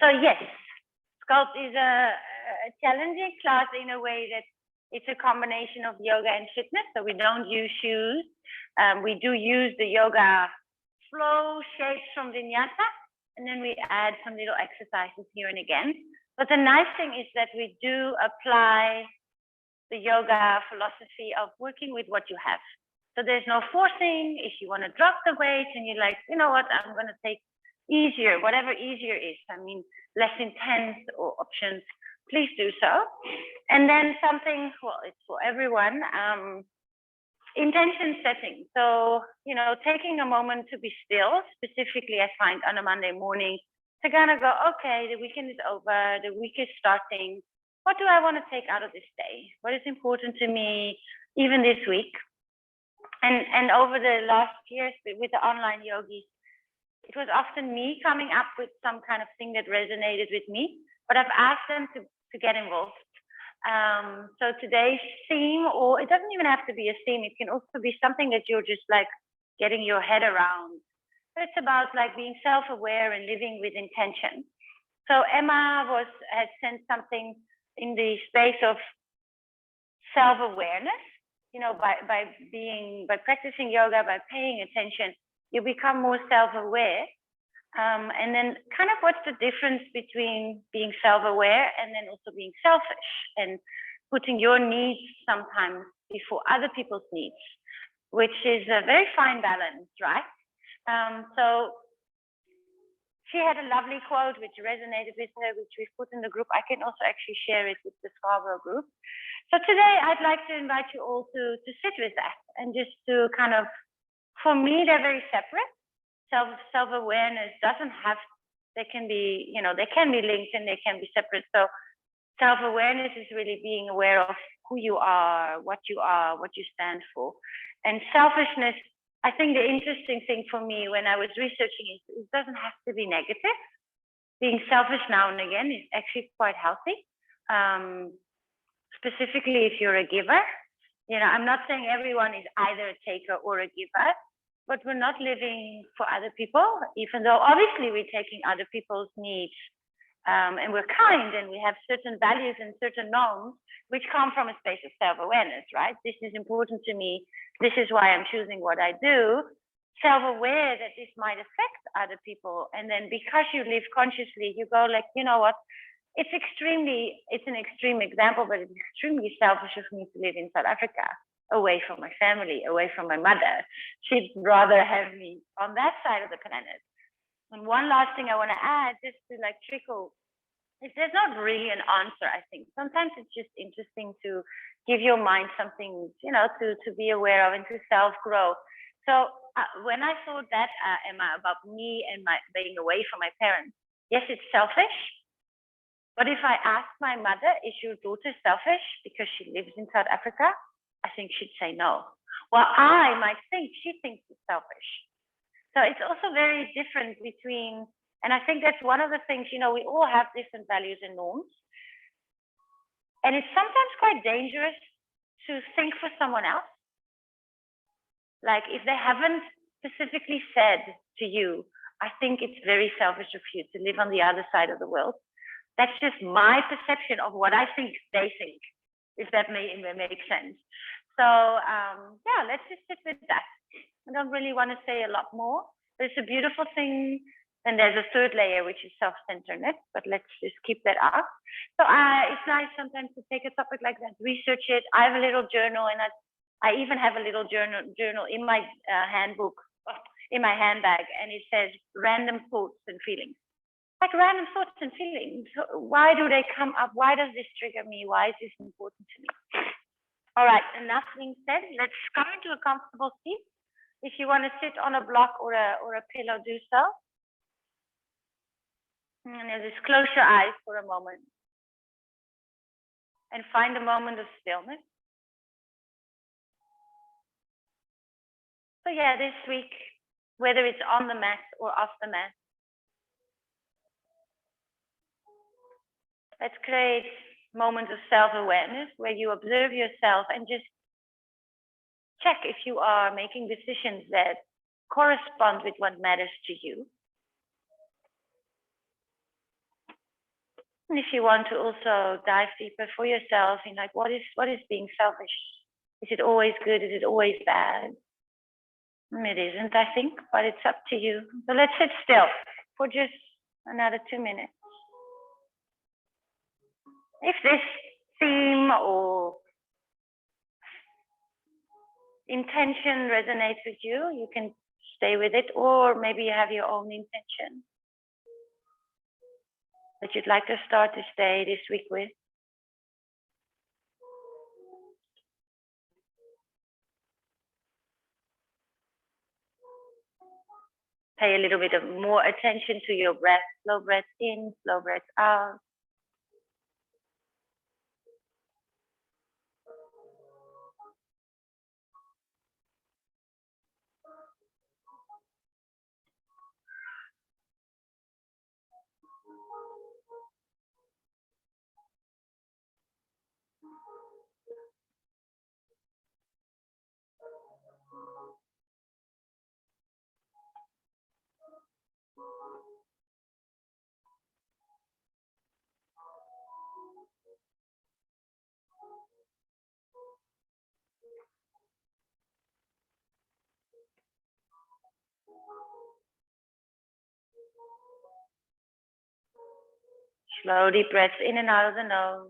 So yes, Sculpt is a challenging class in a way that it's a combination of yoga and fitness. So we don't use shoes. We do use the yoga flow shapes from Vinyasa, and then we add some little exercises here and again. But the nice thing is that we do apply the yoga philosophy of working with what you have. So there's no forcing. If you want to drop the weight and you're like, you know what, I'm going to take easier, whatever easier is, I mean, less intense or options, please do so. And then something, well, it's for everyone, intention setting. So, you know, taking a moment to be still, specifically I find on a Monday morning, to kind of go, okay, the weekend is over, the week is starting. What do I want to take out of this day? What is important to me, even this week? And over the last years with the online yogis, it was often me coming up with some kind of thing that resonated with me, but I've asked them to get involved. So today's theme, or it doesn't even have to be a theme, it can also be something that you're just like getting your head around. It's about like being self-aware and living with intention. So Emma had sent something in the space of self-awareness. You know, by practicing yoga, by paying attention, you become more self-aware. And then kind of what's the difference between being self-aware and then also being selfish and putting your needs sometimes before other people's needs, which is a very fine balance, right? So she had a lovely quote which resonated with her, which we've put in the group. I can also actually share it with the Scarborough group. So today I'd like to invite you all to sit with that and just to kind of, for me, they're very separate. Self-awareness doesn't have, they can be, you know, they can be linked and they can be separate. So self-awareness is really being aware of who you are, what you stand for. And selfishness, I think the interesting thing for me when I was researching is it doesn't have to be negative. Being selfish now and again is actually quite healthy. Specifically if you're a giver. You know, I'm not saying everyone is either a taker or a giver, but we're not living for other people, even though obviously we're taking other people's needs. And we're kind and we have certain values and certain norms which come from a space of self-awareness, right? This is important to me. This is why I'm choosing what I do. Self-aware that this might affect other people. And then because you live consciously, you go like, you know what? It's an extreme example, but it's extremely selfish of me to live in South Africa, away from my family, away from my mother. She'd rather have me on that side of the planet. And one last thing I want to add, just to like trickle, is there's not really an answer, I think. Sometimes it's just interesting to give your mind something, you know, to be aware of and to self-grow. So when I thought that, Emma, about me and my being away from my parents, yes, it's selfish. But if I ask my mother, is your daughter selfish because she lives in South Africa? I think she'd say no. Well, I might think she thinks it's selfish. So it's also very different between, and I think that's one of the things, you know, we all have different values and norms. And it's sometimes quite dangerous to think for someone else. Like if they haven't specifically said to you, I think it's very selfish of you to live on the other side of the world. That's just my perception of what I think they think, if that may make sense. So yeah, let's just sit with that. I don't really want to say a lot more, but it's a beautiful thing. And there's a third layer, which is self-centeredness, but let's just keep that up. So it's nice sometimes to take a topic like that, research it. I have a little journal, and I even have a little journal in my handbook, in my handbag, and it says random thoughts and feelings. Like random thoughts and feelings. Why do they come up? Why does this trigger me? Why is this important to me? All right, enough being said, let's come into a comfortable seat. If you want to sit on a block or a pillow, do so. And then just close your eyes for a moment. And find a moment of stillness. So yeah, this week, whether it's on the mat or off the mat, let's create moments of self-awareness where you observe yourself and just check if you are making decisions that correspond with what matters to you. And if you want to also dive deeper for yourself in like, what is being selfish? Is it always good? Is it always bad? It isn't, I think, but it's up to you. So let's sit still for just another 2 minutes. If this theme or intention resonates with you, you can stay with it, or maybe you have your own intention that you'd like to start to stay this week with. Pay a little bit of more attention to your breath. Slow breath in, slow breath out. Slow deep breaths in and out of the nose.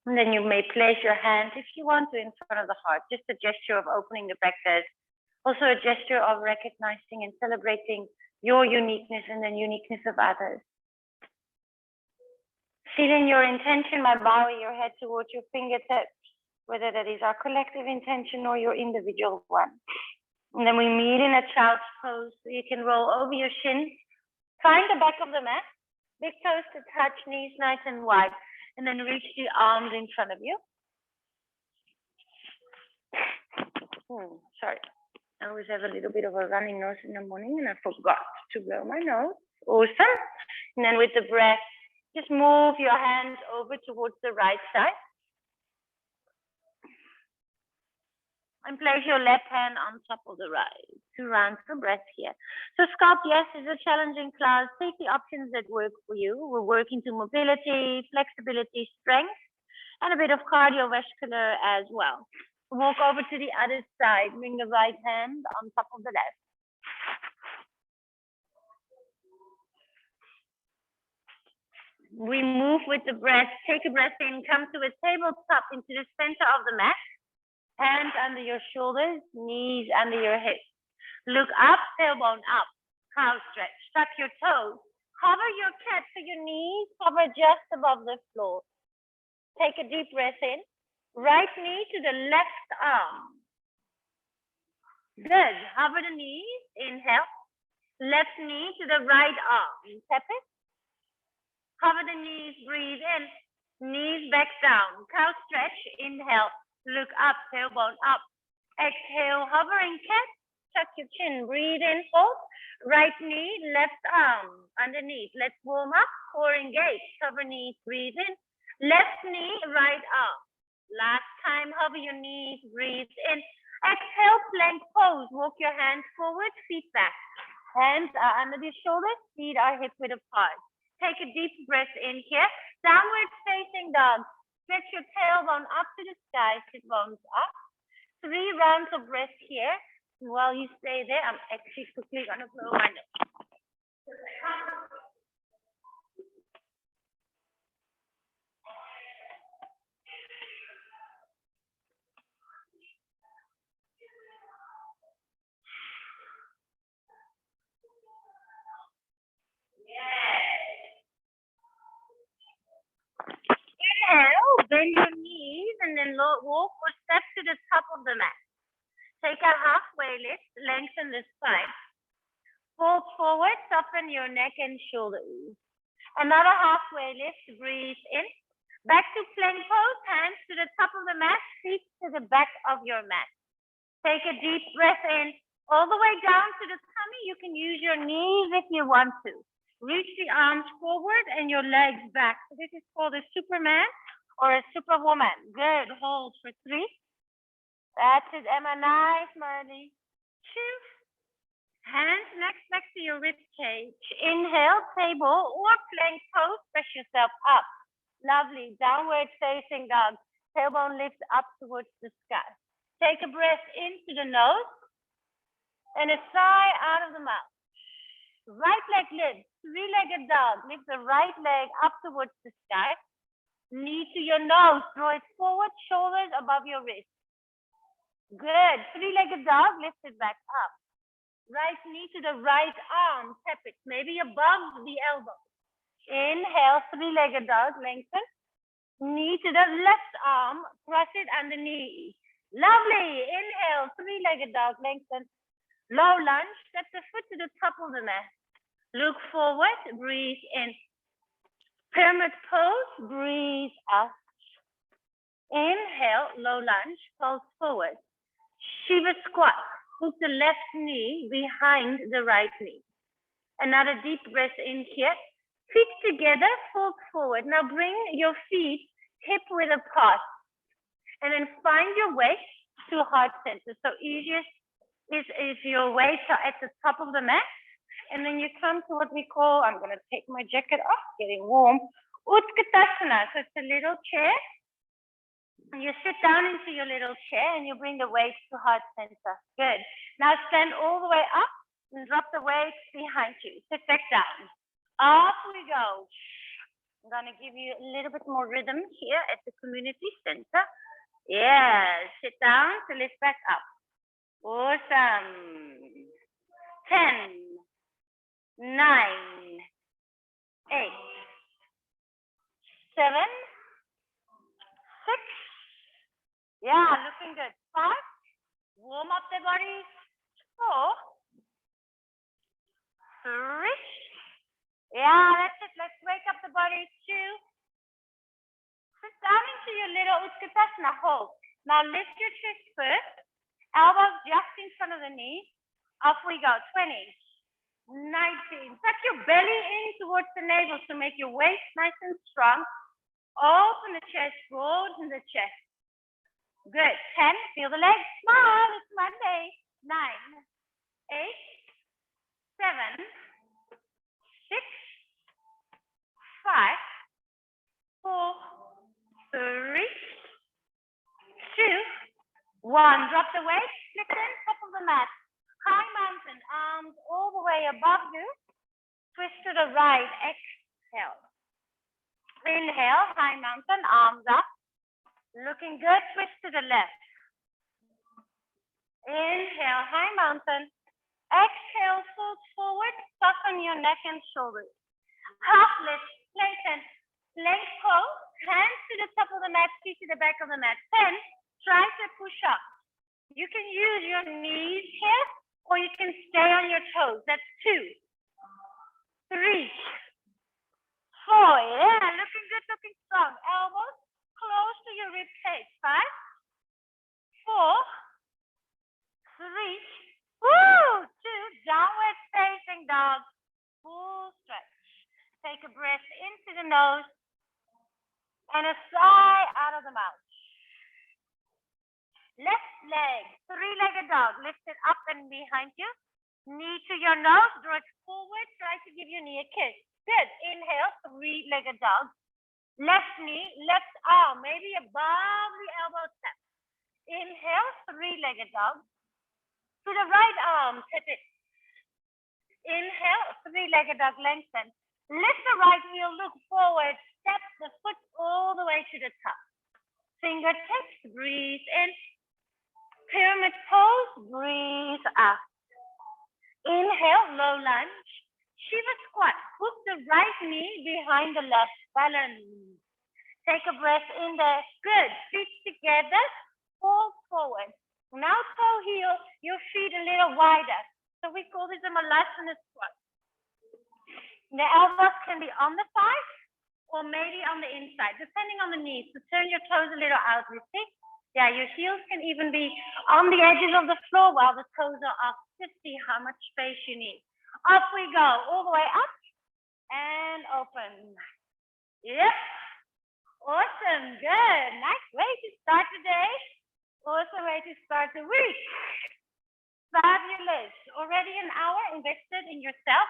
And then you may place your hand, if you want to, in front of the heart. Just a gesture of opening the practice. Also a gesture of recognizing and celebrating your uniqueness and the uniqueness of others. Feeling your intention by bowing your head towards your fingertips, whether that is our collective intention or your individual one. And then we meet in a child's pose, so you can roll over your shins. Find the back of the mat, big toes to touch, knees nice and wide. And then reach the arms in front of you. Sorry, I always have a little bit of a running nose in the morning and I forgot to blow my nose. Awesome. And then with the breath, just move your hands over towards the right side. And place your left hand on top of the right. 2 rounds of breath here. So Sculpt, yes, is a challenging class. Take the options that work for you. We're working to mobility, flexibility, strength, and a bit of cardiovascular as well. Walk over to the other side. Bring the right hand on top of the left. We move with the breath. Take a breath in. Come to a tabletop into the center of the mat. Hands under your shoulders, knees under your hips. Look up, tailbone up, cow stretch. Tuck your toes. Hover your cat so your knees hover just above the floor. Take a deep breath in. Right knee to the left arm. Good. Hover the knees. Inhale. Left knee to the right arm. Tap it. Hover the knees. Breathe in. Knees back down. Cow stretch. Inhale. Look up, tailbone up. Exhale, hovering cat. Tuck your chin. Breathe in, hold. Right knee, left arm underneath. Let's warm up. Core engage. Cover knees. Breathe in. Left knee, right arm. Last time, hover your knees. Breathe in. Exhale, plank pose. Walk your hands forward, feet back. Hands are under the shoulders. Feet are hip width apart. Take a deep breath in here. Downward facing dog. Stretch your tailbone up to the sky, sit bones up. 3 rounds of breath here. And while you stay there, I'm actually quickly gonna blow my nose. Inhale, bend your knees and then walk or step to the top of the mat. Take a halfway lift, lengthen the spine. Fold forward, soften your neck and shoulders. Another halfway lift, breathe in. Back to plank pose, hands to the top of the mat, feet to the back of your mat. Take a deep breath in, all the way down to the tummy. You can use your knees if you want to. Reach the arms forward and your legs back. So this is called a Superman or a Superwoman. Good. Hold for 3. That's it, Emma. Nice, Marley. 2. Hands next to your rib cage. Inhale, table or plank pose. Press yourself up. Lovely. Downward facing dog. Tailbone lifts up towards the sky. Take a breath into the nose and a sigh out of the mouth. Right leg lifts. 3-legged dog. Lift the right leg up towards the sky. Knee to your nose. Draw it forward. Shoulders above your wrist. Good. 3-legged dog. Lift it back up. Right knee to the right arm. Tap it. Maybe above the elbow. Inhale. 3-legged dog. Lengthen. Knee to the left arm. Press it underneath. Lovely. Inhale. 3-legged dog. Lengthen. Low lunge. Step the foot to the top of the mat. Look forward. Breathe in. Pyramid pose. Breathe out. Inhale. Low lunge. Pulse forward. Shiva squat. Hook the left knee behind the right knee. Another deep breath in here. Feet together. Fork forward. Now bring your feet hip width apart. And then find your waist to heart center. So easiest is if your weights are at the top of the mat. And then you come to what we call, I'm going to take my jacket off, getting warm, Utkatasana. So it's a little chair. And you sit down into your little chair and you bring the weights to heart center. Good. Now stand all the way up and drop the weights behind you. Sit back down. Off we go. I'm going to give you a little bit more rhythm here at the community center. Yeah, sit down to lift back up. Awesome. 10, 9, 8, 7, 6. Yeah, looking good. 5. Warm up the body. 4, 3. Yeah, that's it. Let's wake up the body. 2. Sit down into your little Utkatasana. Hold. Now lift your chest first. Elbows just in front of the knee. Off we go. 20, 19. Tuck your belly in towards the navel to make your waist nice and strong. Open the chest, broaden the chest. Good. 10. Feel the legs. Smile. It's Monday. 9, 8, 7, 6, 5, 4, 3, 2, 1. Drop the weight. Split in. Top of the mat. High mountain. Arms all the way above you. Twist to the right. Exhale. Inhale. High mountain. Arms up. Looking good. Twist to the left. Inhale. High mountain. Exhale. Fold forward. Soften your neck and shoulders. Half lift. Lengthen. Plank pose. Hands to the top of the mat. Feet to the back of the mat. 10. Try to push up. You can use your knees here or you can stay on your toes. That's 2, 3, 4. Yeah, looking good, looking strong. Elbows close to your rib cage. 5, 4, 3, 2. Downward facing dog. Full stretch. Take a breath into the nose and a sigh out of the mouth. Left leg, 3-legged dog. Lift it up and behind you. Knee to your nose. Draw it forward. Try to give your knee a kiss. Good. Inhale, 3-legged dog. Left knee, left arm, maybe above the elbow tap. Inhale, 3-legged dog. To the right arm, tap it. Inhale, 3-legged dog, lengthen. Lift the right heel, look forward. Step the foot all the way to the top. Fingertips, breathe in. Pyramid pose, breathe out. Inhale, low lunge. Shiva squat. Hook the right knee behind the left. Balance. Take a breath in there. Good. Feet together. Fold forward. Now toe heel your feet a little wider. So we call this a Malasana squat. The elbows can be on the thighs or maybe on the inside, depending on the knees. So turn your toes a little out, you see? Yeah, your heels can even be on the edges of the floor while the toes are off. Just see how much space you need. Up we go, all the way up. and open. Yep. Awesome. Good. Nice way to start the day. Awesome way to start the week. Fabulous. Already an hour invested in yourself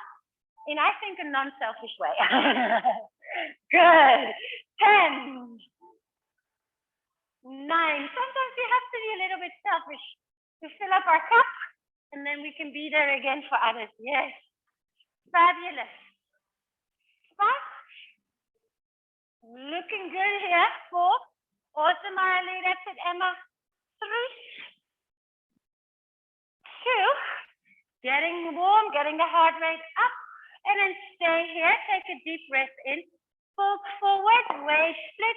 in, I think, a non-selfish way. Good. 10. 9. Sometimes we have to be a little bit selfish to fill up our cup, and then we can be there again for others. Yes. Fabulous. 5. Looking good here. 4. Awesome, Marley. That's it, Emma. 3. 2. Getting warm, getting the heart rate up. And then stay here. Take a deep breath in. Fold forward, waist split.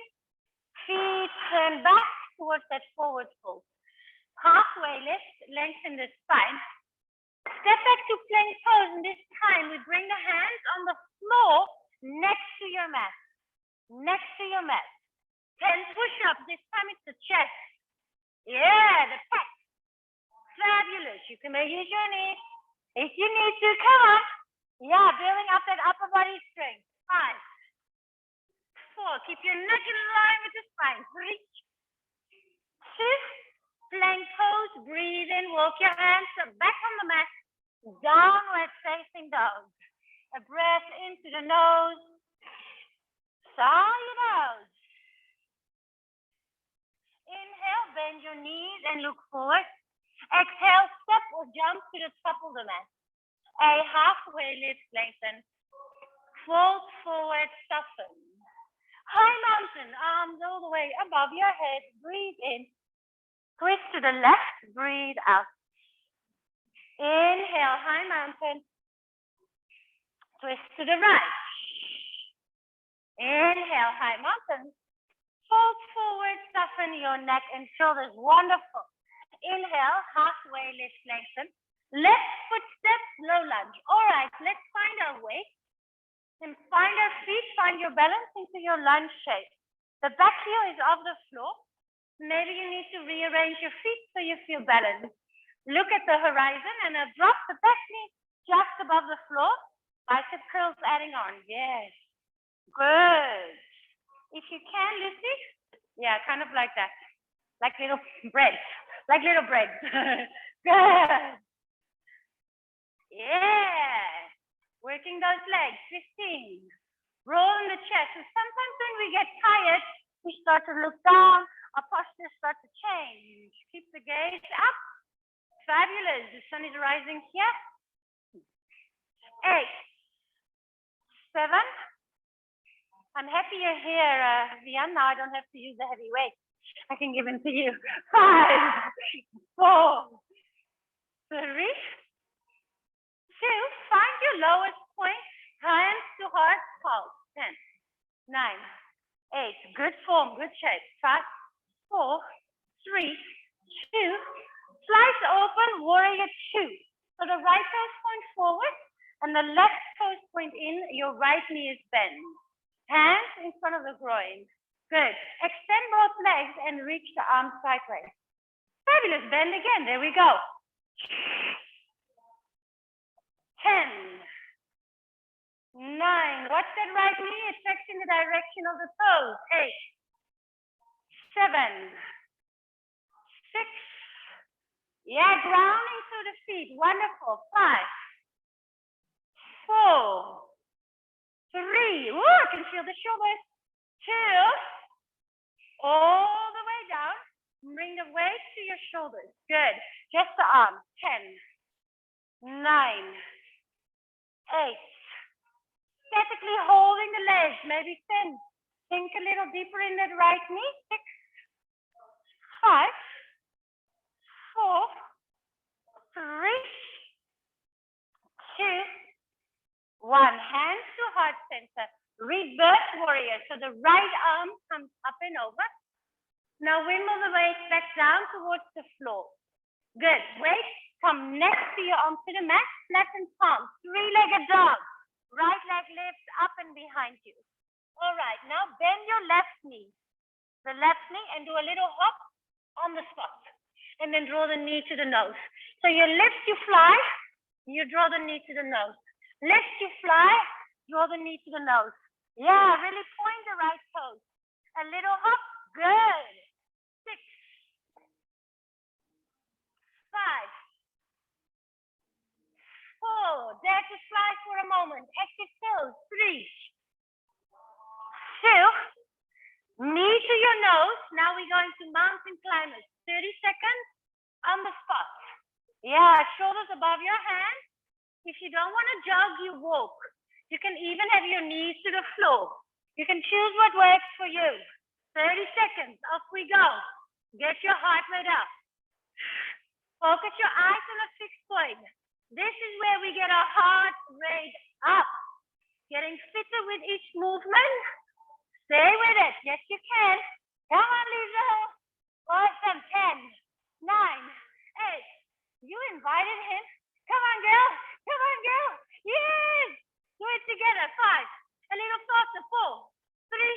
Feet turn back towards that forward fold. Halfway lift, lengthen the spine. Step back to plank pose, and this time we bring the hands on the floor next to your mat. Next to your mat. 10 push-ups. This time it's the chest. Yeah, the back. Fabulous. You can use your knees if you need to. Come on. Yeah, building up that upper body strength. 5. 4. Keep your neck in line with the spine. 3. 2. Plank pose. Breathe in. Walk your hands back on the mat. Downward facing dog. A breath into the nose. Saw your nose. Inhale, bend your knees and look forward. Exhale, step or jump to the top of the mat. A halfway lift, lengthen. Fold forward, soften. High mountain, arms all the way above your head. Breathe in. Twist to the left, breathe out. Inhale, high mountain. Twist to the right. Inhale, high mountain. Fold forward, soften your neck and shoulders. Wonderful. Inhale, halfway lift, lengthen. Left foot step, low lunge. All right, let's find our weight. And find our feet, find your balance into your lunge shape. The back heel is off the floor. Maybe you need to rearrange your feet so you feel balanced. Look at the horizon and drop the back knee just above the floor. Bicep curls adding on. Yes. Good. If you can, Lucy. Yeah, kind of like that. Like little breads. Like little breads. Good. Yeah. Working those legs. 15. Roll in the chest. And sometimes when we get tired, we start to look down. Our posture starts to change. Keep the gaze up. Fabulous. The sun is rising here. 8. 7. I'm happy you're here, Vian. Now I don't have to use the heavy weight. I can give them to you. 5, 4, 3, 2. Find your lowest point. Hands to heart, pulse. 10, 9, 8. Good form, good shape. 5, 4, 3, 2. Slice open, warrior 2. So the right toes point forward and the left toes point in. Your right knee is bent. Hands in front of the groin. Good. Extend both legs and reach the arms sideways. Fabulous. Bend again. There we go. 10, 9. Watch that right knee. It checks in the direction of the toes. 8, 7, 6. Yeah, grounding through the feet. Wonderful. 5, 4, 3. Ooh, I can feel the shoulders. 2. All the way down. Bring the weight to your shoulders. Good. Just the arms. 10, 9, 8. Statically holding the legs. Maybe 10. Sink a little deeper in that right knee. 6, 5, 4, 3, 2, 1. Hands to heart center. Reverse warrior. So the right arm comes up and over. Now wimble the weight back down towards the floor. Good. Weight come next to your arm to the mat. Flatten palms. Three-legged dog. Right leg lifts up and behind you. All right. Now bend your left knee. The left knee and do a little hop on the spot. And then draw the knee to the nose. So you lift, you fly. You draw the knee to the nose. Lift, you fly. Draw the knee to the nose. Yeah, really point the right toes. A little up. Good. 6, 5, 4. Dare to fly for a moment. Active toes. 3, 2. Knee to your nose. Now we're going to mountain climbers. 30 seconds on the spot. Yeah, shoulders above your hands. If you don't want to jog, you walk. You can even have your knees to the floor. You can choose what works for you. 30 seconds, off we go. Get your heart rate up. Focus your eyes on a fixed point. This is where we get our heart rate up. Getting fitter with each movement. Stay with it. Yes, you can. Come on, Lisa. Awesome. 10, 9, 8. You invited him. Come on, girl. Come on, girl. Yes. Do it together. 5. A little faster. 4, 3,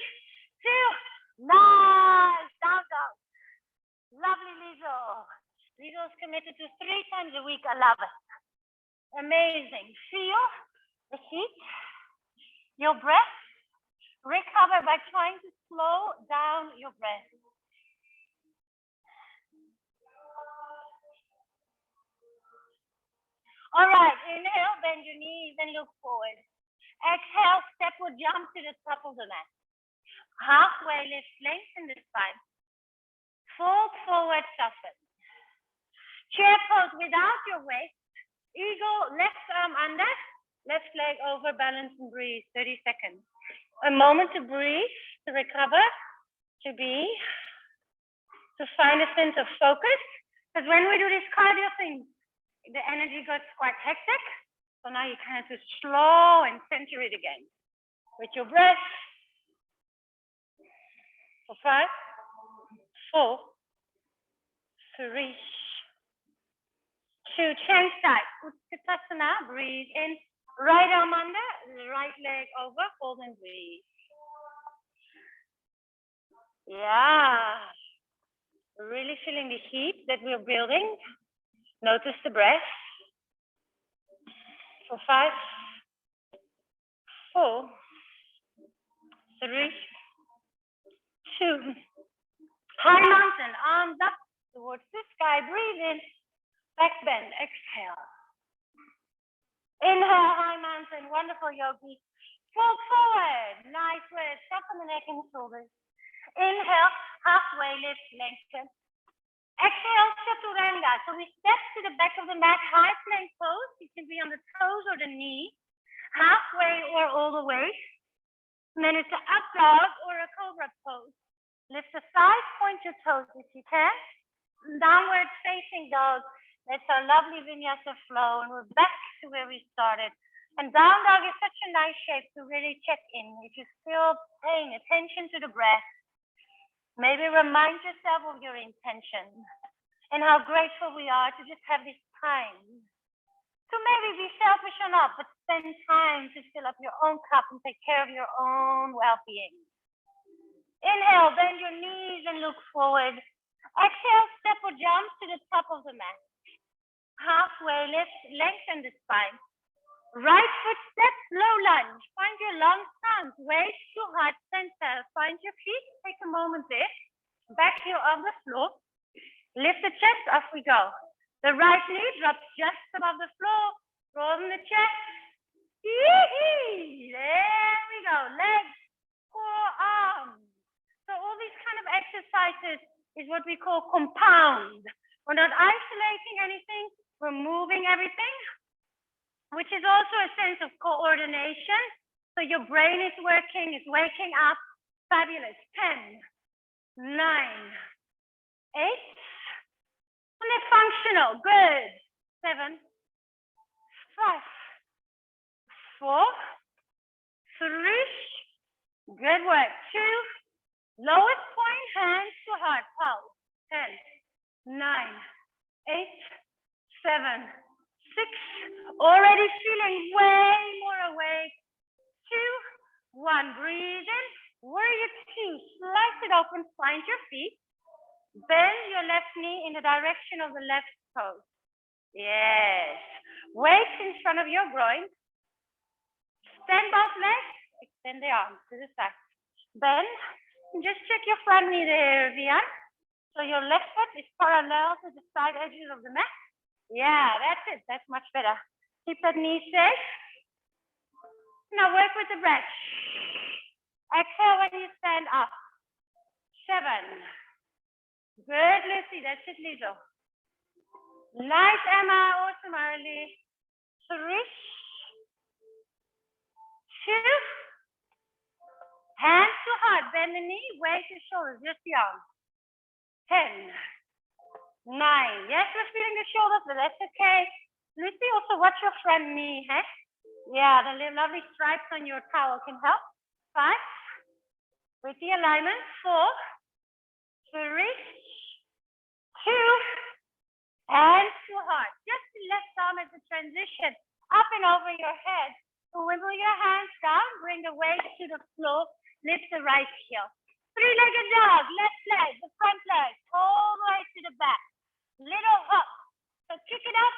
2. Nice. Down dog. Lovely, Lisa. Lisa's committed to 3 times a week. I love it. Amazing. Feel the heat. Your breath. Recover by trying to slow down your breath. All right, inhale, bend your knees and look forward. Exhale, step or jump to the top of the mat. Halfway lift, lengthen the spine. Fold forward, soften. Chair pose without your waist. Eagle, left arm under, left leg over, balance and breathe. 30 seconds. A moment to breathe, to recover, to find a sense of focus. Because when we do this cardio thing, the energy gets quite hectic. So now you kind of have to slow and center it again. With your breath. For 5, 4, 3, 2, change side. Utkatasana, breathe in. Right arm under, right leg over, fold and breathe. Yeah. Really feeling the heat that we're building. Notice the breath. For 5, 4, 3, 2. High mountain, arms up towards the sky. Breathe in. Back bend. Exhale. Inhale, high mountain. Wonderful, yogi. Fold forward. Nice breath. Soften the neck and shoulders. Inhale, halfway lift, lengthen. Exhale, chaturanga. So we step to the back of the mat, high plank pose. You can be on the toes or the knee, halfway or all the way. And then it's an up dog or a cobra pose. Lift the thighs, point your toes if you can. Downward facing dog. That's our lovely vinyasa flow, and we're back to where we started. And down dog is such a nice shape to really check in. If you're still paying attention to the breath, maybe remind yourself of your intention and how grateful we are to just have this time. To maybe be selfish or not, but spend time to fill up your own cup and take care of your own well-being. Inhale, bend your knees and look forward. Exhale, step or jump to the top of the mat. Halfway lift, lengthen the spine. Right foot step, low lunge. Find your long stance, waist to heart center. Find your feet, take a moment there. Back heel on the floor. Lift the chest, off we go. The right knee drops just above the floor. Broaden the chest. Yee-hee. There we go. Legs, core, arms. So all these kind of exercises is what we call compound. We're not isolating anything. We're moving everything, which is also a sense of coordination. So your brain is working, is waking up. Fabulous. 10, 9, 8. And it's functional. Good. 7, 5, 4, 3. Good work. 2. Lowest point, hands to heart. Pulse. 10, 9, 8, 7, 6. Already feeling way more awake. 2, 1. Breathe in. Warrior 2. Slice it open. Find your feet. Bend your left knee in the direction of the left toe. Yes. Weight in front of your groin. Extend both legs, extend the arms to the side. Bend, and just check your front knee there, Vian. So your left foot is parallel to the side edges of the mat. Yeah, that's it. That's much better. Keep that knee safe. Now work with the breath. Exhale when you stand up. 7. Good, Lucy. That's it, Lizo. Nice, Emma. Awesome, Arlie. 3, 2. Hands to heart. Bend the knee. Weight your shoulders. Just the arms. 10. 9. Yes, we're feeling the shoulders, but that's okay. Lucy, also watch your front knee, hey? Yeah, the lovely stripes on your towel can help. 5. With the alignment. 4, 3, 2. Hands to heart. Just the left arm as a transition. Up and over your head. Wiggle your hands down. Bring the weight to the floor. Lift the right heel. 3-legged dog. Left leg. The front leg. All the way to the back. Little hop. So kick it up.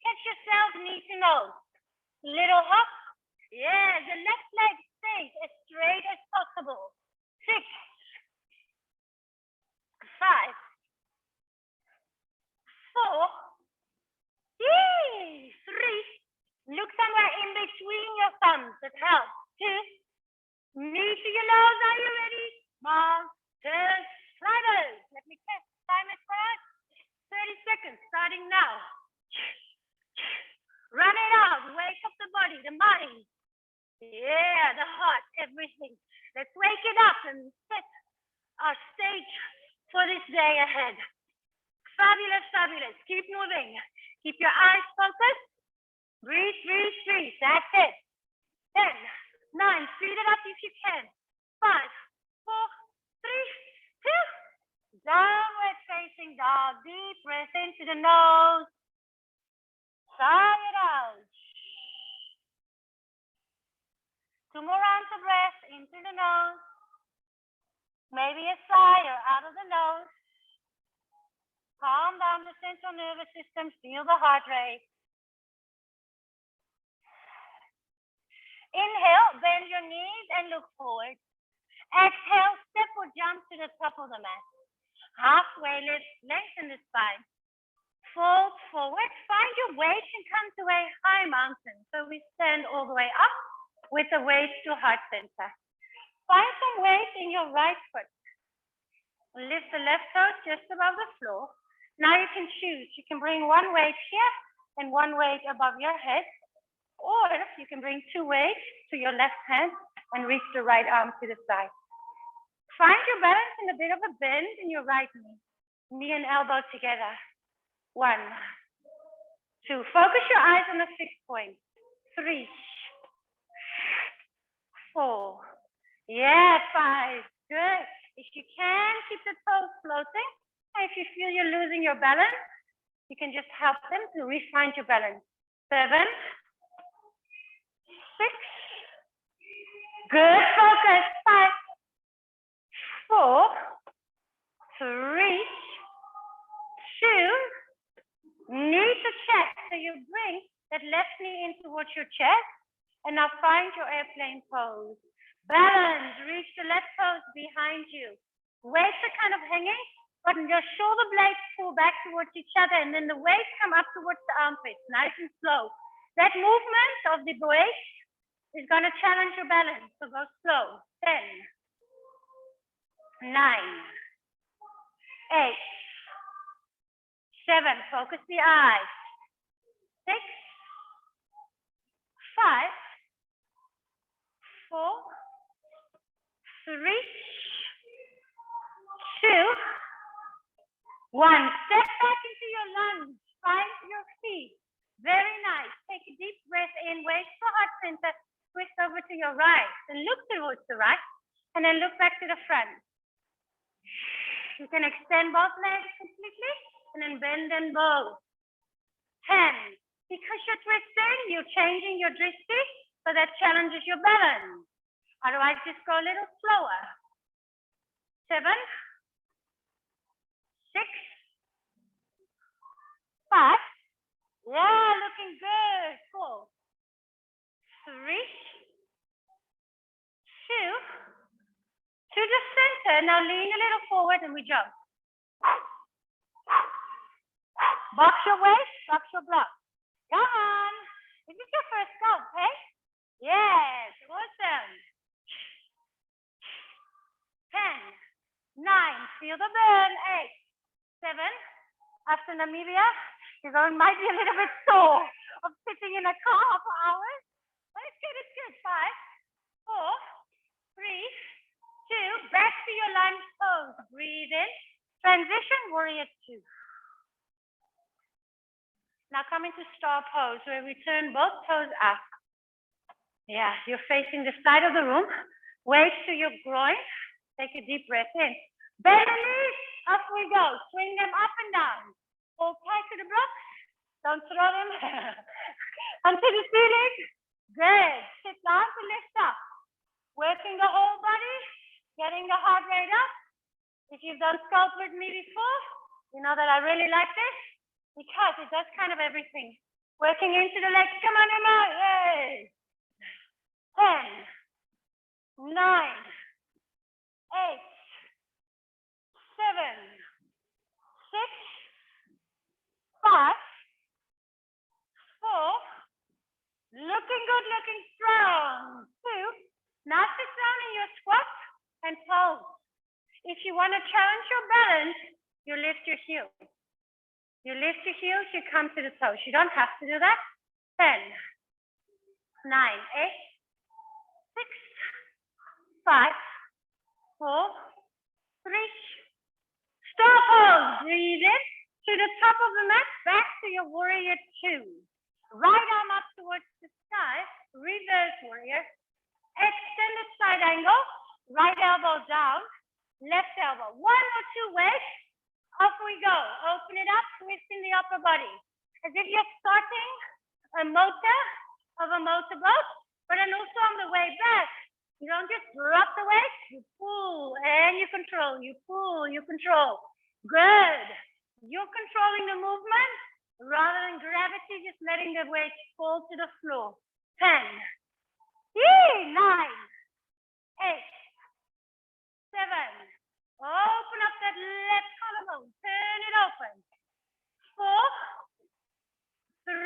Catch yourself knee to nose. Little hop. Yeah, the left leg stays as straight as possible. 6, 5, 4, 3. Look somewhere in between your thumbs. That helps. 2. Knee to your nose. Are you ready? Mountain climbers. Let me test. Time it for us. 30 seconds. Starting now. Run it out. Wake up the body, the mind. Yeah, the heart, everything. Let's wake it up and set our stage for this day ahead. Fabulous, fabulous. Keep moving. Keep your eyes focused. Breathe, breathe, breathe. That's it. 10, 9. Speed it up if you can. 5, 4, 3, 2. Downward facing dog. Deep breath into the nose. Sigh it out. 2 more rounds of breath into the nose. Maybe a sigh or out of the nose. Calm down the central nervous system. Feel the heart rate. Inhale, bend your knees and look forward. Exhale, step or jump to the top of the mat. Halfway lift, lengthen the spine. Fold forward, find your weight and come to a high mountain. So we stand all the way up with the weight to heart center. Find some weight in your right foot. Lift the left toe just above the floor. Now you can choose. You can bring one weight here and one weight above your head. Or you can bring 2 weights to your left hand and reach the right arm to the side. Find your balance in a bit of a bend in your right knee. Knee and elbow together. 1, 2. Focus your eyes on the 6 point. 3, 4. Yeah, 5. Good. If you can, keep the toes floating. And if you feel you're losing your balance, you can just help them to re-find your balance. 7, 6. Good. Focus. 5, 4, 3, 2. Knee to chest. So you bring that left knee in towards your chest. And now find your airplane pose. Balance. Reach the left toes behind you. Weights are kind of hanging, but your shoulder blades pull back towards each other, and then the weights come up towards the armpits, nice and slow. That movement of the weight is going to challenge your balance, so go slow. 10, 9, 8, 7. Focus the eyes. 6, 5, 4, 3, 2, 1. Step back into your lunge. Find your feet. Very nice. Take a deep breath in. Weight to heart center. Twist over to your right. And look towards the right. And then look back to the front. You can extend both legs completely. And then bend them both. 10. Because you're twisting, you're changing your drishti. So that challenges your balance. Otherwise, just go a little slower. 7, 6, 5. Yeah, looking good. 4, 3, Good. Now lean a little forward and we jump. Box your waist, box your block. Come on. This is your first sculpt, hey? Yes, awesome. 10, 9, feel the burn, 8, 7. After Namibia, your going might be a little bit sore of sitting in a car for hours. But it's good, it's good. 5, 4, 3, 2, back to your lunge pose. Breathe in. Transition, warrior 2. Now come into star pose where we turn both toes up. Yeah, you're facing the side of the room. Weight to your groin. Take a deep breath in. Bend the knees. Up we go. Swing them up and down. Hold tight to the blocks. Don't throw them onto the ceiling. Good. Sit down to lift up. Working the whole body. Getting the heart rate up. If you've done sculpt with me before, you know that I really like this because it does kind of everything. Working into the legs. Come on, Emma. Yay. 10, 9, 8, 7, 6, 5, 4, 3, 2, looking good, looking strong. 2, now sit down in your squat and pose. If you want to challenge your balance, you lift your heels. You lift your heels, you come to the toes. You don't have to do that. 10, 9, 8, 6, 5, 4, 3. Stop pose. Breathe in to the top of the mat. Back to your warrior 2. Right arm up towards the sky. Reverse warrior. Extended side angle. Right elbow down. Left elbow. 1 or 2 weights. Off we go. Open it up. Twisting the upper body. As if you're starting a motor of a motorboat. But then also on the way back, you don't just drop the weight, you pull and you control, you pull, you control. Good. You're controlling the movement rather than gravity, just letting the weight fall to the floor. 10, 9, 8, 7. Open up that left collarbone. Turn it open. 4, 3,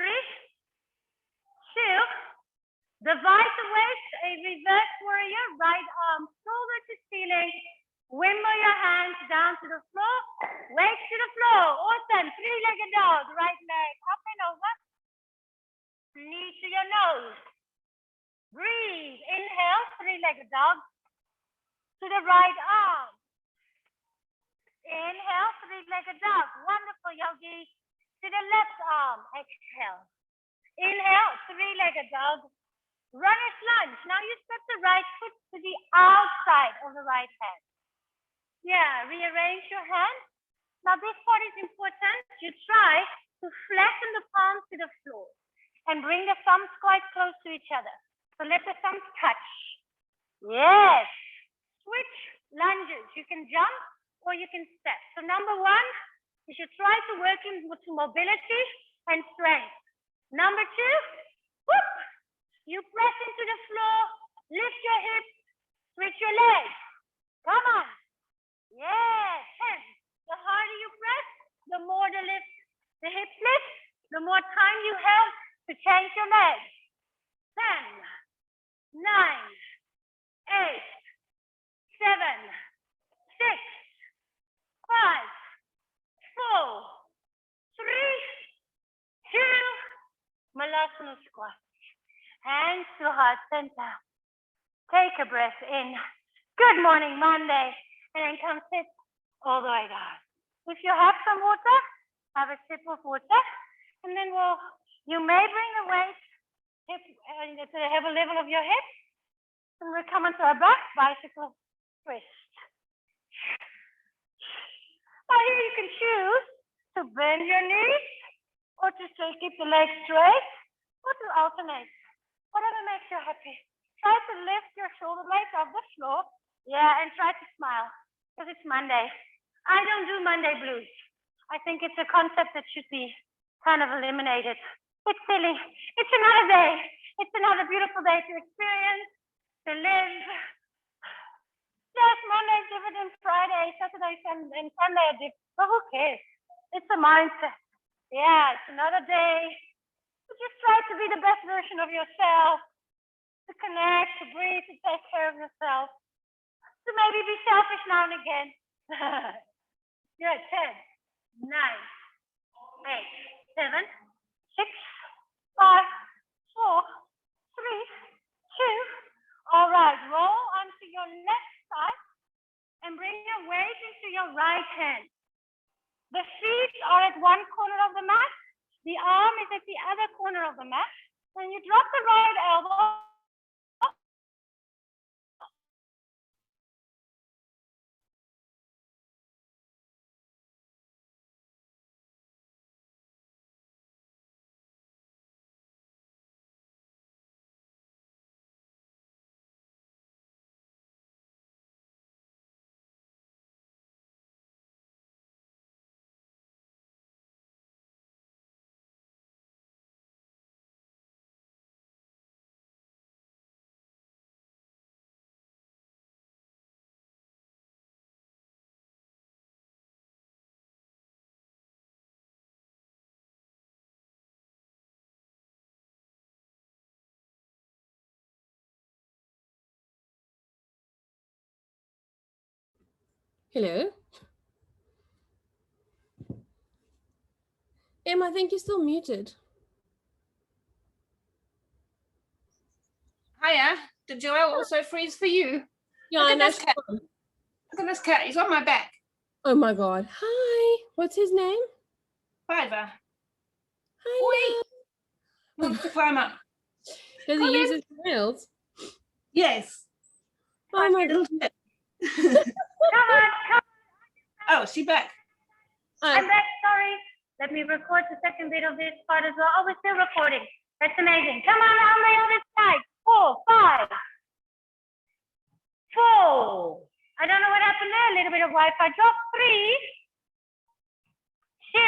2. Divide the waist, a reverse warrior, right arm shoulder to ceiling. Wimble your hands down to the floor, weight to the floor. Awesome. 3-legged dog, right leg up and over. Knee to your nose. Breathe. Inhale, 3-legged dog. To the right arm. Inhale, 3-legged dog. Wonderful, yogi. To the left arm. Exhale. Inhale, 3-legged dog. Runner's lunge. Now you step the right foot to the outside of the right hand. Yeah, rearrange your hands. Now this part is important. You try to flatten the palms to the floor and bring the thumbs quite close to each other. So let the thumbs touch. Yes. Switch lunges. You can jump or you can step. So number 1, you should try to work into mobility and strength. Number 2, whoop. You press into the floor, lift your hips, switch your legs. Come on. Yes. 10. The harder you press, the more the hips lift, the more time you have to change your legs. 10, 9, 8, 7, 6, 5, 4, 3, 2. Malasana squat. Hands to heart center. Take a breath in. Good morning, Monday. And then come sit all the way down. If you have some water, have a sip of water. And then you may bring the weight to the level of your hips. And we'll come onto our back, bicycle twist. Now here you can choose to bend your knees or to keep the legs straight or to alternate. Whatever makes you happy. Try to lift your shoulder blades off the floor. Yeah, and try to smile because it's Monday. I don't do Monday blues. I think it's a concept that should be kind of eliminated. It's silly. It's another day. It's another beautiful day to experience, to live. Yes, Monday's dividend, Friday, Saturday, and Sunday are different. But who cares? It's a mindset. Yeah, it's another day. So just try to be the best version of yourself, to connect, to breathe, to take care of yourself, to maybe be selfish now and again. Good, 10, 9, 8, 7, 6, 5, 4, 3, 2. All right, roll onto your left side and bring your weight into your right hand. The feet are at one corner of the mat. The arm is at the other corner of the mat. Then you drop the right elbow. Hello? Em, I think you're still muted. Hiya. Did Joëlle also freeze for you? Yeah, Look I at know. this cat. Look at this cat. He's on my back. Oh my God. Hi. What's his name? Fiver. Hello. He wants to climb up. Does Come he use in. his nails? Yes. Oh my God. Come on. Oh, she back. I'm back, sorry. Let me record the second bit of this part as well. Oh, we're still recording. That's amazing. Come on the other side. 4, 5, 4. I don't know what happened there. A little bit of Wi-Fi drop. 3, 2,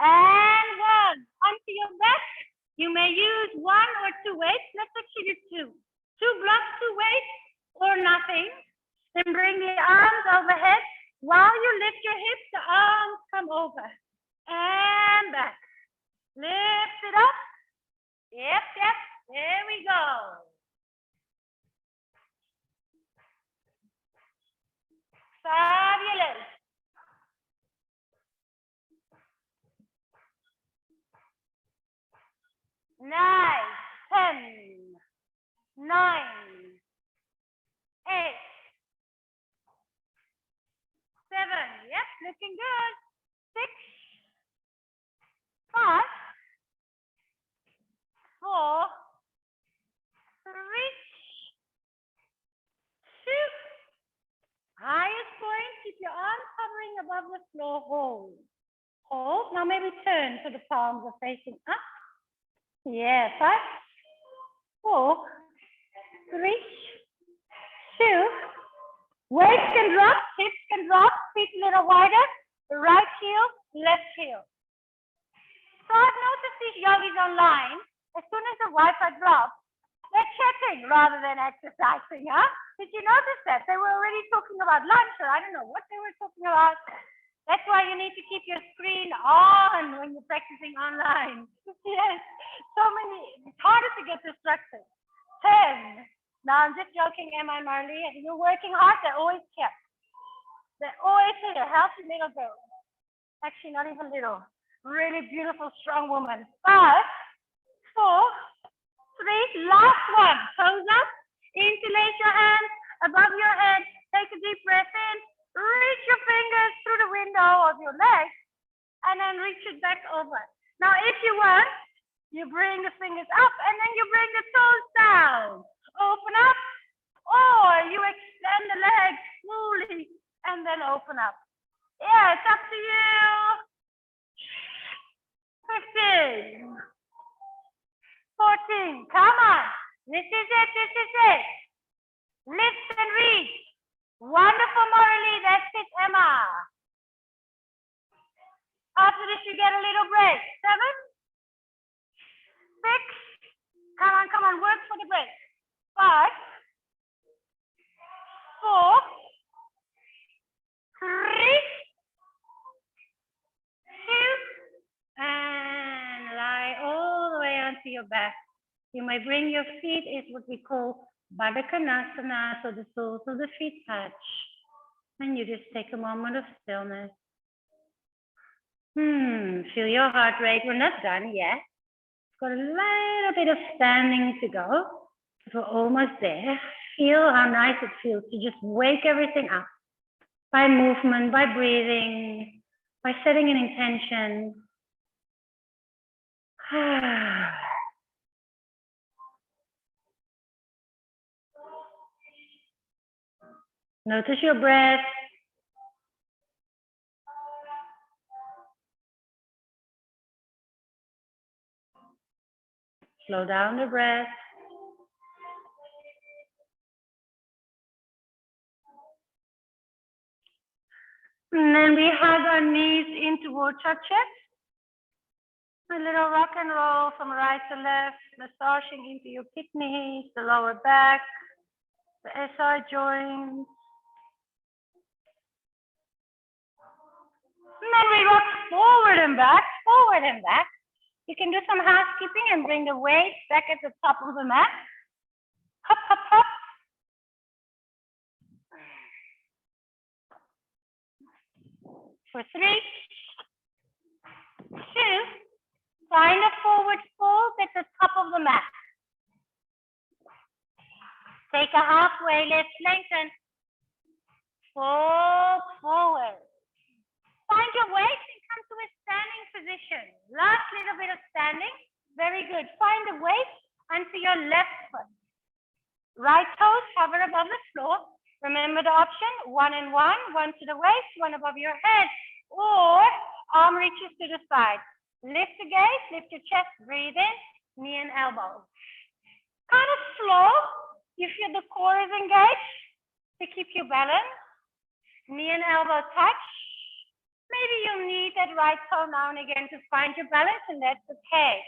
and 1. Onto your back. You may use 1 or 2 weights. Let's actually do 2. 2 blocks, 2 weights, or nothing. Then bring the arms overhead. While you lift your hips, the arms come over. And back. Lift it up. Yep. There we go. Fabulous. Nice. 10, 9, 8, 7. Yep, looking good. 6, 5, 4, 3, 2. Highest point, keep your arms hovering above the floor. Hold. Hold. Now maybe turn so the palms are facing up. Yeah, 5, 4, 3, 2. Weights can drop, hips can drop, feet a little wider. Right heel, left heel. So I've noticed these yogis online, as soon as the Wi-Fi drops, they're chatting rather than exercising, huh? Did you notice that? They were already talking about lunch, or I don't know what they were talking about. That's why you need to keep your screen on when you're practicing online. Yes, so many, it's harder to get distracted. 10. Now I'm just joking, am I, Marley? You're working hard, they're always here. They're always here, healthy little girl. Actually, not even little. Really beautiful, strong woman. 5, 4, 3, last one. Toes up, interlace your hands above your head. Take a deep breath in. Reach your fingers through the window of your leg and then reach it back over. Now, if you want, you bring the fingers up and then you bring the toes down. Open up, or you extend the legs slowly and then open up. Yeah, it's up to you. 15, 14, come on. This is it. Lift and reach. Wonderful, Morley. That's it, Emma. After this, you get a little break. 7, 6. Come on. Work for the break. 5, 4, 3, 2, and lie all the way onto your back. You may bring your feet, is what we call Baddha Konasana, so the soles of the feet touch. And you just take a moment of stillness. Feel your heart rate. We're not done yet. Got a little bit of standing to go. We're almost there. Feel how nice it feels to just wake everything up by movement, by breathing, by setting an intention. Notice your breath. Slow down the breath. And then we hug our knees in towards our chest. A little rock and roll from right to left, massaging into your kidneys, the lower back, the SI joints. And then we rock forward and back, forward and back. You can do some housekeeping and bring the weights back at the top of the mat. Hop, hop, hop. For 3, 2, find a forward fold at the top of the mat. Take a halfway lift, lengthen. Fold forward. Find your waist and come to a standing position. Last little bit of standing. Very good. Find the waist onto your left foot. Right toes hover above the floor. Remember the option, 1 and 1, 1 to the waist, 1 above your head, or arm reaches to the side. Lift the gaze, lift your chest, breathe in, knee and elbow. Kind of slow. You feel the core is engaged to keep you balanced. Knee and elbow touch. Maybe you'll need that right toe now and again to find your balance, and that's okay.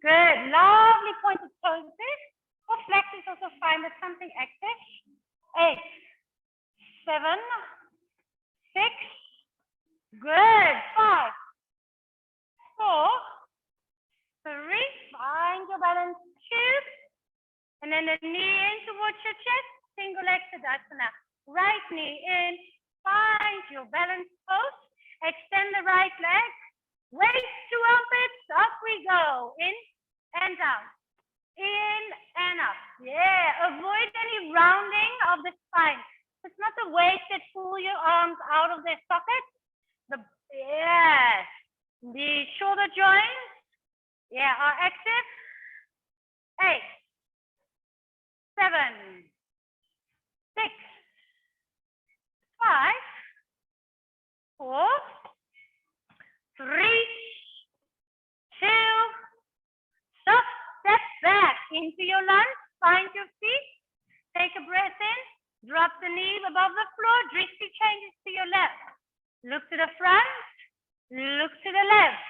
Good. Lovely pointed toes. Or flex is also fine, but something active. 8, 7, 6. Good. 5, 4, 3. Find your balance. 2. And then the knee in towards your chest. Single leg Tadasana. Right knee in. Find your balance pose. Extend the right leg. Waist to armpits. Up we go. In and down. In and up. Yeah. Avoid any rounding of the spine. It's not the waist that pull your arms out of their sockets. Yes. The shoulder joints. Yeah, are active. 8, 7, 6, 5, 4, 3, 2. Soft step back into your lunge. Find your feet. Take a breath in. Drop the knee above the floor. Drishti changes to your left. Look to the front. Look to the left.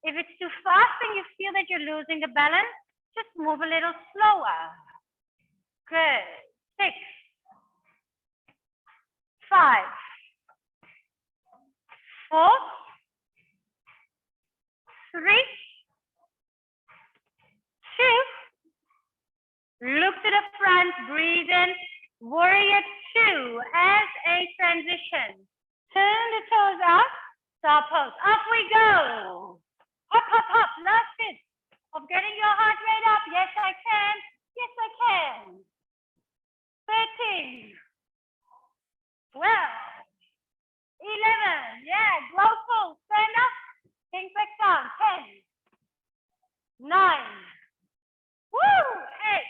If it's too fast and you feel that you're losing the balance, just move a little slower. Good. 6, 5, 4, 3, 2. Look to the front. Breathe in. Warrior 2 as a transition. Turn the toes up. Star pose. Up we go. Hop, hop, hop. Last bit of getting your heart rate up. Yes, I can. Yes, I can. 13. 12. 11. Yeah, grow full. Stand up. Think back down. 10. 9. Woo! 8.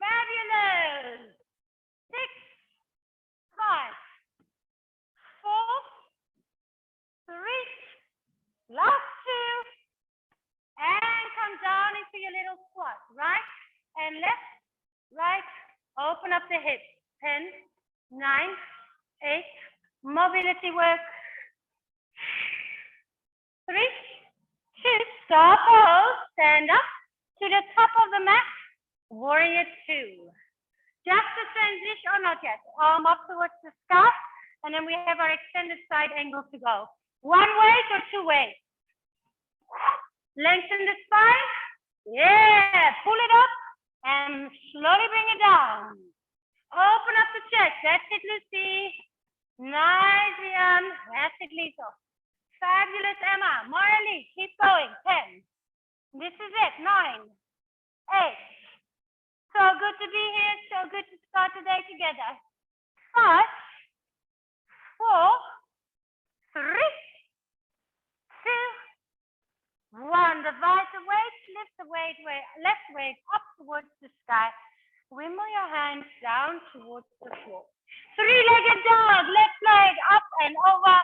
Fabulous. 6, 5, 4, 3. Last 2. And come down into your little squat. Right and left. Right. Open up the hips. 10, 9, 8. Mobility work. 3, 2. Stop. Pose. Stand up to the top of the mat. Warrior 2. Just the transition, or not yet. Arm up towards the sky, and then we have our extended side angle to go. One weight or two weights. Lengthen the spine. Yeah, pull it up and slowly bring it down. Open up the chest. That's it, Lucy. Nice, Ian. That's it, Lisa. Fabulous, Emma. Morally, keep going. 10. This is it. 9, 8. So good to be here. So good to start the day together. 5, 4, 3, 2, 1. Divide the weight. Lift the weight, left weight up towards the sky. Wimble your hands down towards the floor. Three-legged dog. Left leg up and over.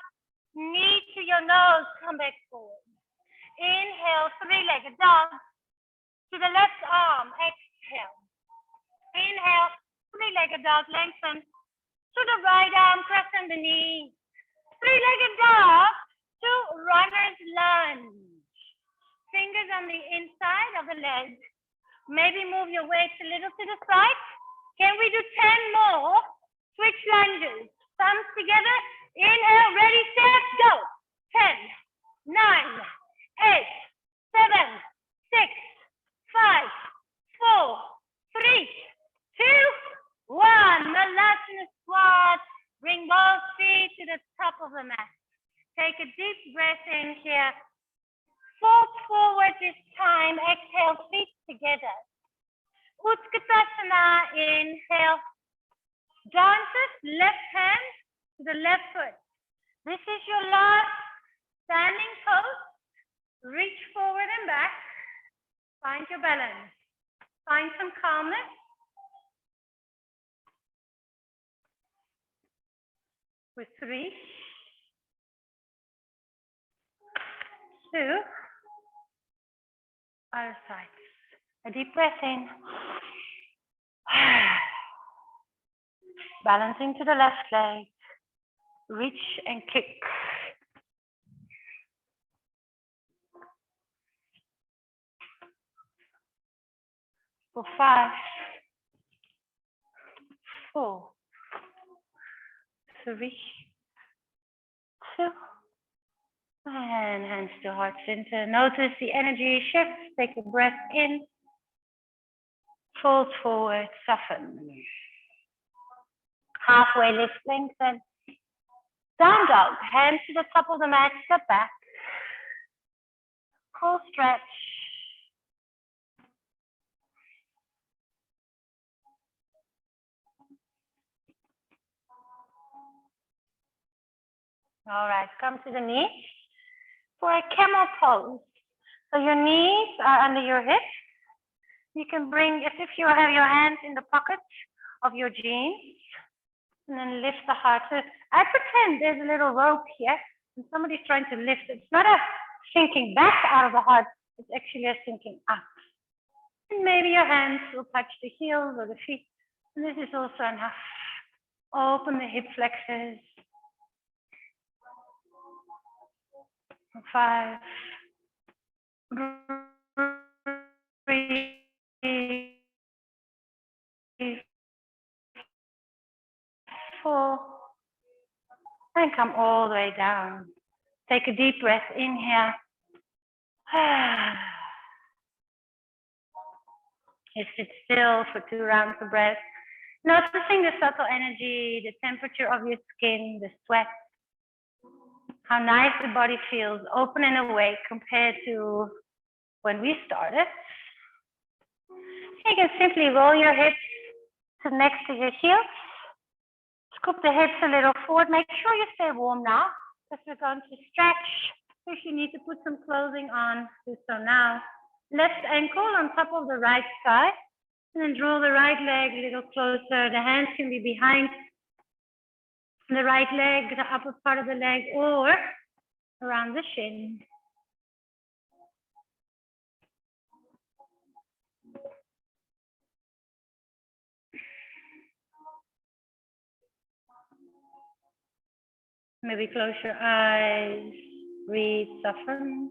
Knee to your nose. Come back forward. Inhale. Three-legged dog. To the left arm. Exhale. Inhale. Three-legged dog. Lengthen. To the right arm. Press on the knee. Three-legged dog. To runner's lunge. Fingers on the inside of the leg. Maybe move your weights a little to the side. Can we do 10 more? Switch lunges. Thumbs together. Inhale. Ready, set, go. 10, 9, 8, 7, 6, 5, 4, 3, 2, 1. Malasana squat. Bring both feet to the top of the mat. Take a deep breath in here. Fold forward this time. Exhale, feet together. Utkatasana. Inhale. Dances, left hand to the left foot. This is your last standing pose. Reach forward and back. Find your balance. Find some calmness. With 3, 2, other side. A deep breath in. Balancing to the left leg. Reach and kick. For 5, 4, 3, 2, and hands to heart center. Notice the energy shift. Take a breath in. Fold forward, soften. Halfway lift, lengthen. Down dog, hands to the top of the mat, step back. Full stretch. All right, come to the knees for a camel pose. So your knees are under your hips. You can bring, as if you have your hands in the pockets of your jeans, and then lift the heart. So I pretend there's a little rope here, and somebody's trying to lift it. It's not a sinking back out of the heart, it's actually a sinking up. And maybe your hands will touch the heels or the feet. And this is also enough. Open the hip flexors. 5, 3, 4, and come all the way down. Take a deep breath in here. You sit still for 2 rounds of breath. Noticing the subtle energy, the temperature of your skin, the sweat, how nice the body feels, open and awake compared to when we started. You can simply roll your hips to next to your heels. Scoop the hips a little forward. Make sure you stay warm now, because we're going to stretch. If you need to put some clothing on, do so now. Left ankle on top of the right thigh. And then draw the right leg a little closer. The hands can be behind the right leg, the upper part of the leg, or around the shin. Maybe close your eyes, breathe, soften.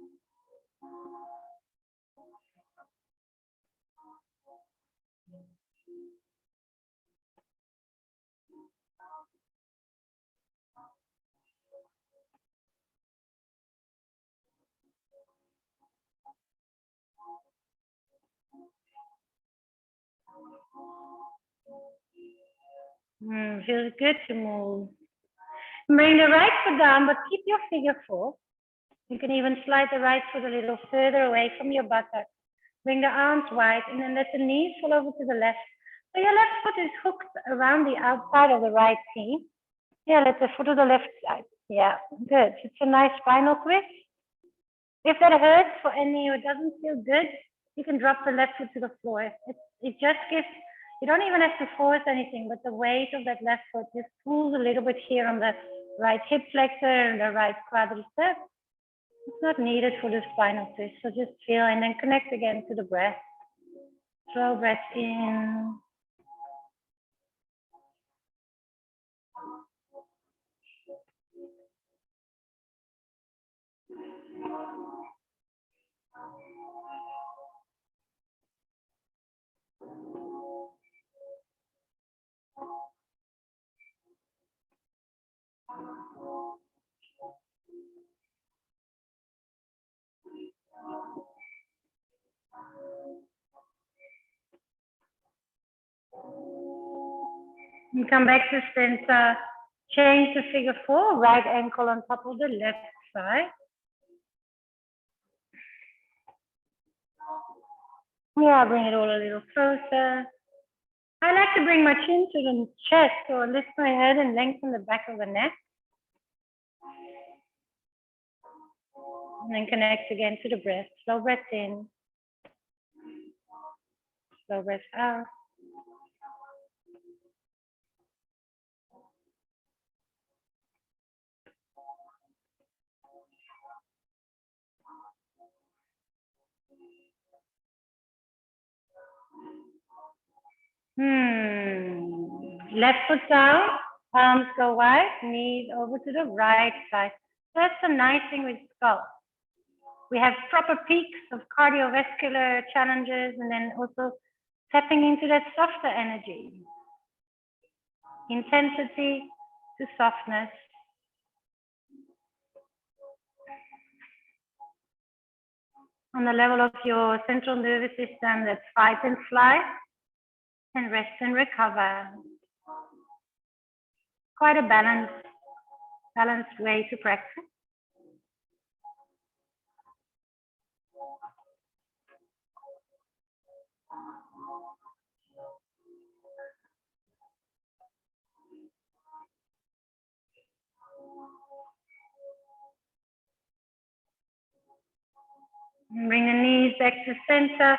Feels good to move. Bring the right foot down, but keep your figure four. You can even slide the right foot a little further away from your buttock. Bring the arms wide and then let the knees fall over to the left. So your left foot is hooked around the outside of the right knee. Yeah, let the foot to the left side. Yeah, good. It's a nice spinal twist. If that hurts for any or doesn't feel good, you can drop the left foot to the floor. It just gives, you don't even have to force anything, but the weight of that left foot just pulls a little bit here on the right hip flexor and the right quadricep. It's not needed for the spinal twist, so just feel and then connect again to the breath. Slow breath in. And come back to center. Change the figure four, right ankle on top of the left side. Yeah, bring it all a little closer. I like to bring my chin to the chest or lift my head and lengthen the back of the neck. And then connect again to the breath. Slow breath in. Slow breath out. Left foot down, arms go wide, knees over to the right side. That's the nice thing with Sculpt. We have proper peaks of cardiovascular challenges and then also tapping into that softer energy. Intensity to softness. On the level of your central nervous system, that's fight and flight, and rest and recover. Quite a balanced way to practice. And bring the knees back to center.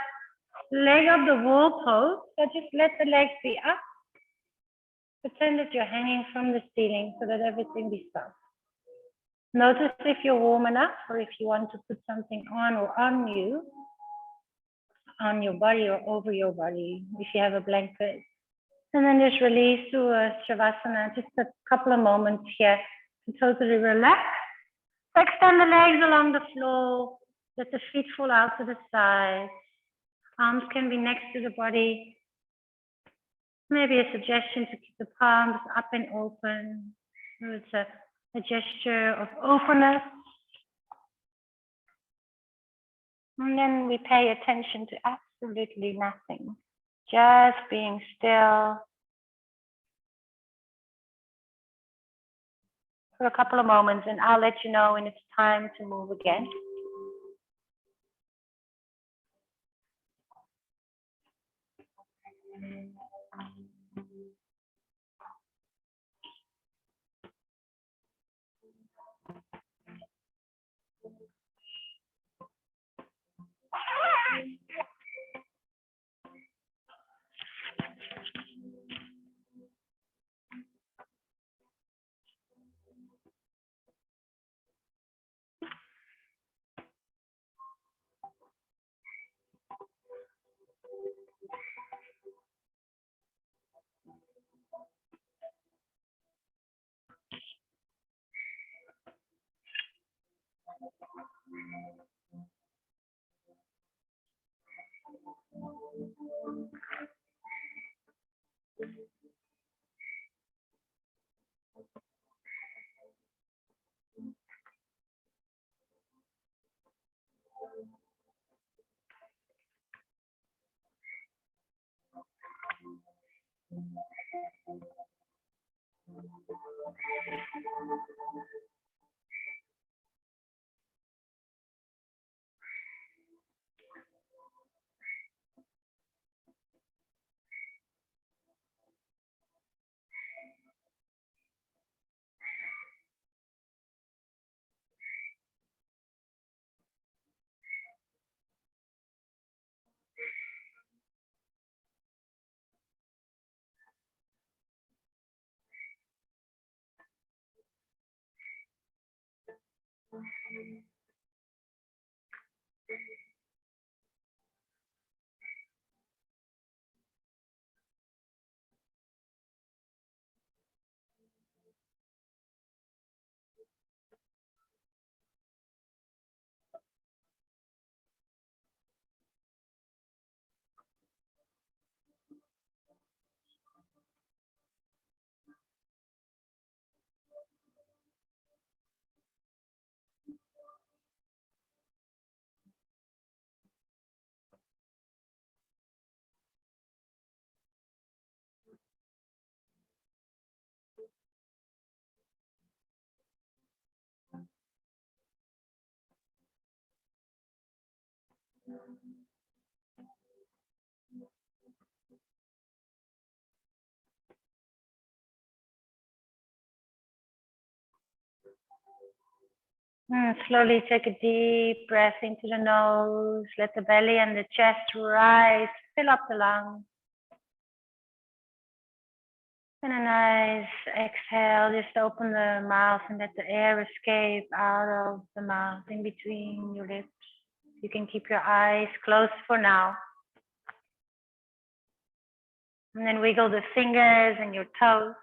Leg up the wall pose. So just let the legs be up. Pretend that you're hanging from the ceiling so that everything be soft. Notice if you're warm enough or if you want to put something on or on you, on your body or over your body, if you have a blanket. And then just release to a Shavasana, just a couple of moments here to totally relax. Extend the legs along the floor. Let the feet fall out to the side. Arms can be next to the body. Maybe a suggestion to keep the palms up and open. So it's a gesture of openness. And then we pay attention to absolutely nothing. Just being still for a couple of moments, and I'll let you know when it's time to move again. Slowly take a deep breath into the nose. Let the belly and the chest rise. Fill up the lungs. And a nice exhale. Just open the mouth and let the air escape out of the mouth in between your lips. You can keep your eyes closed for now. And then wiggle the fingers and your toes.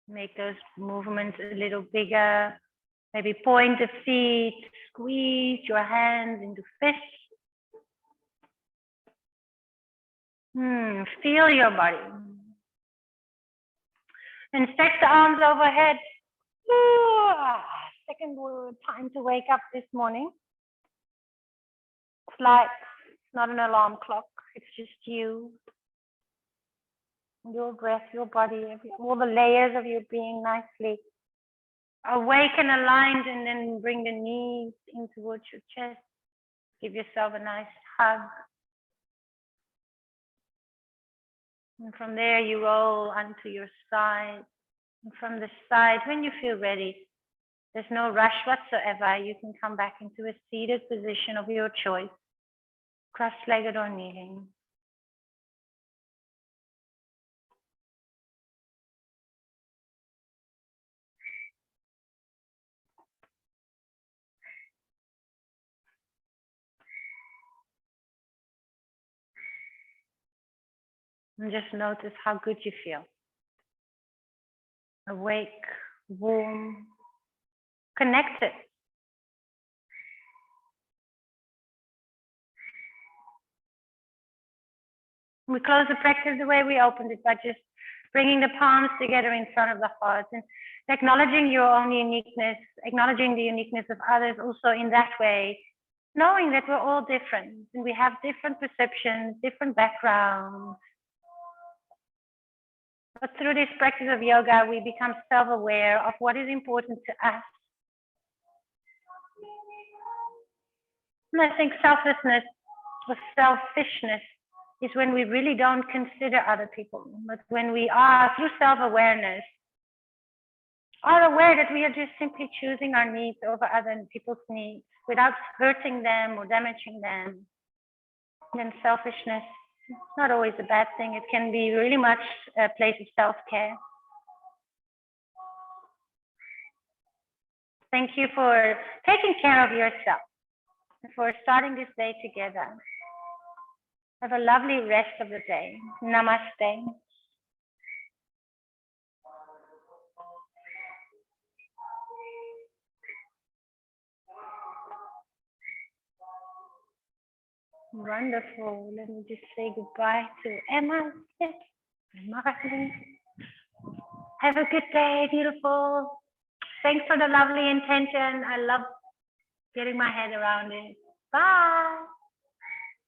Make those movements a little bigger. Maybe point the feet, squeeze your hands into fists. Feel your body. And stretch the arms overhead. Second time to wake up this morning. It's like it's not an alarm clock. It's just you. Your breath, your body, all the layers of your being nicely awake and aligned, and then bring the knees in towards your chest. Give yourself a nice hug. And from there, you roll onto your side. And from the side, when you feel ready, there's no rush whatsoever. You can come back into a seated position of your choice, cross-legged or kneeling. And just notice how good you feel. Awake, warm, connected. We close the practice the way we opened it, by just bringing the palms together in front of the heart and acknowledging your own uniqueness, acknowledging the uniqueness of others also in that way, knowing that we're all different and we have different perceptions, different backgrounds. But through this practice of yoga, we become self-aware of what is important to us. And I think selflessness or selfishness is when we really don't consider other people, but when we are, through self-awareness, are aware that we are just simply choosing our needs over other people's needs without hurting them or damaging them. Then selfishness is not always a bad thing. It can be really much a place of self-care. Thank you for taking care of yourself and for starting this day together. Have a lovely rest of the day. Namaste. Wonderful. Let me just say goodbye to Emma. Yes. Martin. Have a good day, beautiful. Thanks for the lovely intention. I love getting my head around it. Bye.